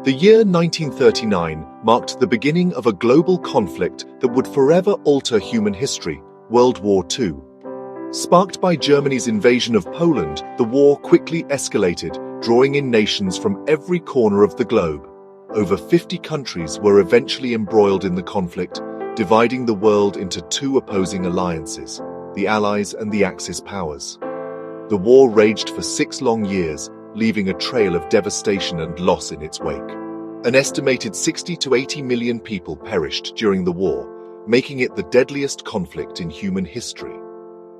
The year 1939 marked the beginning of a global conflict that would forever alter human history, World War II. Sparked by Germany's invasion of Poland, the war quickly escalated, drawing in nations from every corner of the globe. Over 50 countries were eventually embroiled in the conflict, dividing the world into two opposing alliances, the Allies and the Axis powers. The war raged for 6 long years, leaving a trail of devastation and loss in its wake. An estimated 60 to 80 million people perished during the war, making it the deadliest conflict in human history.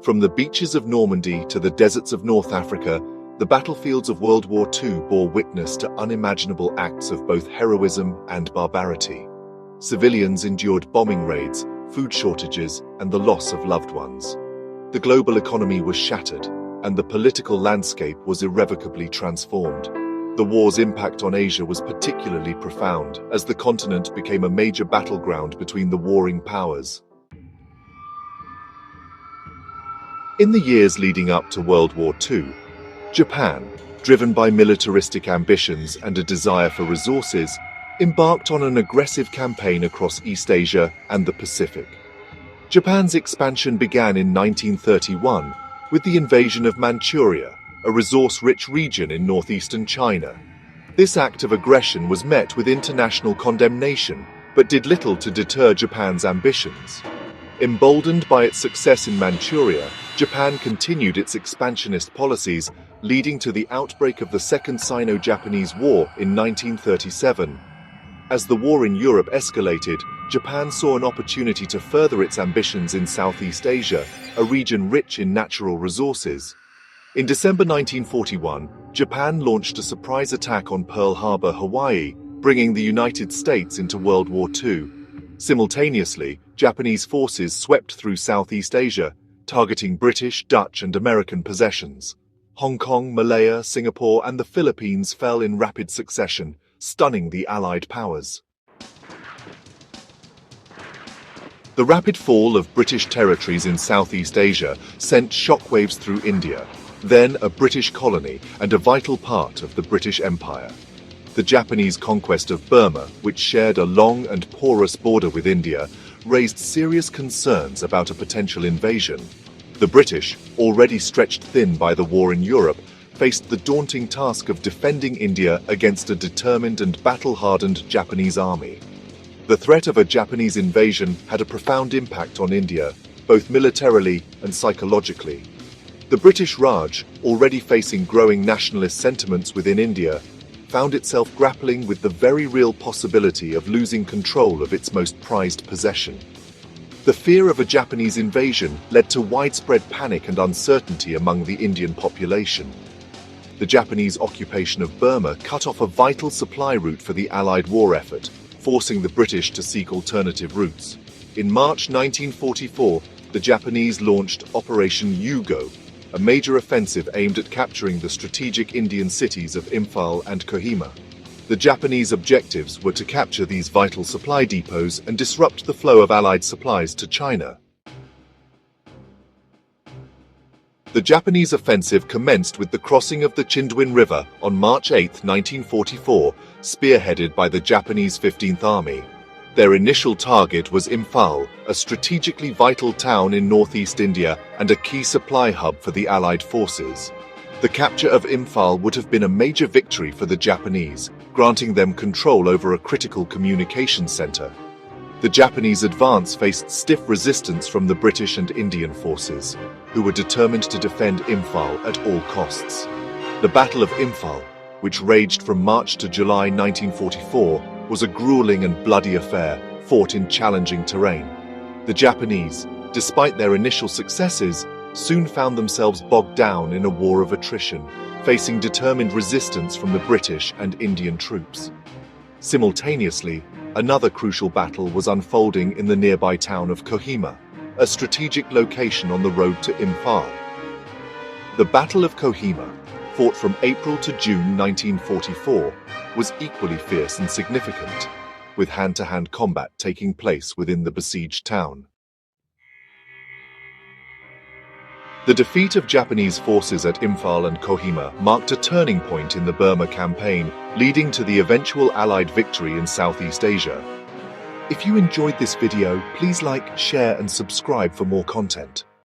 From the beaches of Normandy to the deserts of North Africa, the battlefields of World War II bore witness to unimaginable acts of both heroism and barbarity. Civilians endured bombing raids, food shortages, and the loss of loved ones. The global economy was shattered, and the political landscape was irrevocably transformed. The war's impact on Asia was particularly profound, as the continent became a major battleground between the warring powers. In the years leading up to World War II, Japan, driven by militaristic ambitions and a desire for resources, embarked on an aggressive campaign across East Asia and the Pacific. Japan's expansion began in 1931 with the invasion of Manchuria, a resource-rich region in northeastern China. This act of aggression was met with international condemnation, but did little to deter Japan's ambitions. Emboldened by its success in Manchuria, Japan continued its expansionist policies, leading to the outbreak of the Second Sino-Japanese War in 1937. As the war in Europe escalated, Japan saw an opportunity to further its ambitions in Southeast Asia, a region rich in natural resources. In December 1941, Japan launched a surprise attack on Pearl Harbor, Hawaii, bringing the United States into World War II. Simultaneously, Japanese forces swept through Southeast Asia, targeting British, Dutch, and American possessions. Hong Kong, Malaya, Singapore, and the Philippines fell in rapid succession, stunning the Allied powers. The rapid fall of British territories in Southeast Asia sent shockwaves through India, then a British colony and a vital part of the British Empire. The Japanese conquest of Burma, which shared a long and porous border with India, raised serious concerns about a potential invasion. The British, already stretched thin by the war in Europe, faced the daunting task of defending India against a determined and battle-hardened Japanese army. The threat of a Japanese invasion had a profound impact on India, both militarily and psychologically. The British Raj, already facing growing nationalist sentiments within India, found itself grappling with the very real possibility of losing control of its most prized possession. The fear of a Japanese invasion led to widespread panic and uncertainty among the Indian population. The Japanese occupation of Burma cut off a vital supply route for the Allied war effort, forcing the British to seek alternative routes. In March 1944, the Japanese launched Operation Yugo, a major offensive aimed at capturing the strategic Indian cities of Imphal and Kohima. The Japanese objectives were to capture these vital supply depots and disrupt the flow of Allied supplies to China. The Japanese offensive commenced with the crossing of the Chindwin River on March 8, 1944, spearheaded by the Japanese 15th Army. Their initial target was Imphal, a strategically vital town in northeast India and a key supply hub for the Allied forces. The capture of Imphal would have been a major victory for the Japanese, granting them control over a critical communications center. The Japanese advance faced stiff resistance from the British and Indian forces, who were determined to defend Imphal at all costs. The Battle of Imphal, which raged from March to July 1944, was a grueling and bloody affair, fought in challenging terrain. The Japanese, despite their initial successes, soon found themselves bogged down in a war of attrition, facing determined resistance from the British and Indian troops. Simultaneously, another crucial battle was unfolding in the nearby town of Kohima, a strategic location on the road to Imphal. The Battle of Kohima, fought from April to June 1944, was equally fierce and significant, with hand-to-hand combat taking place within the besieged town. The defeat of Japanese forces at Imphal and Kohima marked a turning point in the Burma campaign, leading to the eventual Allied victory in Southeast Asia. If you enjoyed this video, please like, share and subscribe for more content.